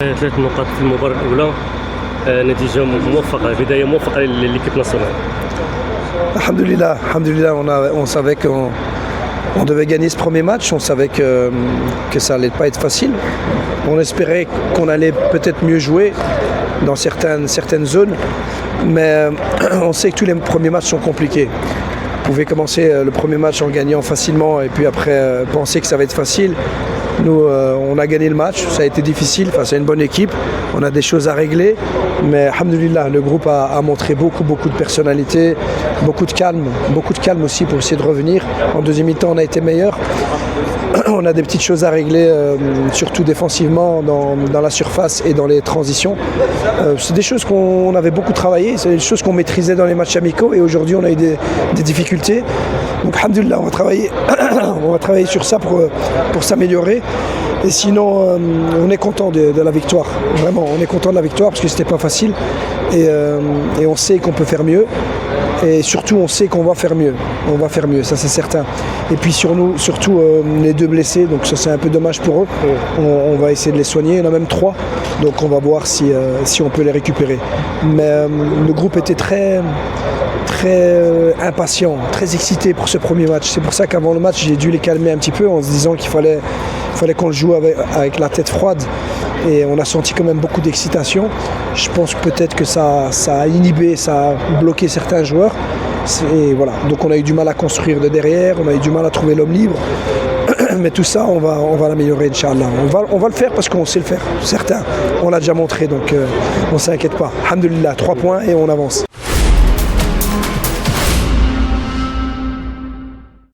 ثلاث نقاط في المباراة الأولى، نتيجة موفقة، بداية موفقة للإيكيب ناسيونال. Alhamdulillah, on savait qu'on devait gagner ce premier match, on savait que ça allait pas être facile. On espérait qu'on allait peut-être mieux jouer dans certaines zones, mais on sait que tous les premiers matchs sont compliqués. Vous pouvez commencer le premier match en gagnant facilement et puis après penser que ça va être facile. Nous, on a gagné le match, ça a été difficile face à une bonne équipe, on a des choses à régler, mais alhamdoulilah, le groupe a montré beaucoup de personnalité, beaucoup de calme aussi pour essayer de revenir. En deuxième mi-temps, on a été meilleur. On a des petites choses à régler, surtout défensivement dans la surface et dans les transitions. C'est des choses qu'on avait beaucoup travaillé, c'est des choses qu'on maîtrisait dans les matchs amicaux et aujourd'hui on a eu des difficultés. Donc alhamdoulilah, on va travailler sur ça pour s'améliorer. Et sinon, on est content de la victoire. Vraiment, on est content de la victoire parce que c'était pas facile et on sait qu'on peut faire mieux. Et surtout, on sait qu'on va faire mieux. On va faire mieux, ça c'est certain. Et puis surtout les deux blessés, donc ça c'est un peu dommage pour eux. On va essayer de les soigner, il y en a même 3. Donc on va voir si on peut les récupérer. Mais le groupe était très impatient, très excité pour ce premier match. C'est pour ça qu'avant le match, j'ai dû les calmer un petit peu en se disant qu'il fallait qu'on le joue avec la tête froide. Et on a senti quand même beaucoup d'excitation. Je pense peut-être que ça a inhibé, ça a bloqué certains joueurs. Et voilà. Donc on a eu du mal à construire de derrière, on a eu du mal à trouver l'homme libre. Mais tout ça, on va l'améliorer, Inch'Allah. On va le faire parce qu'on sait le faire, certain. On l'a déjà montré, donc on ne s'inquiète pas. Alhamdulillah, 3 points et on avance.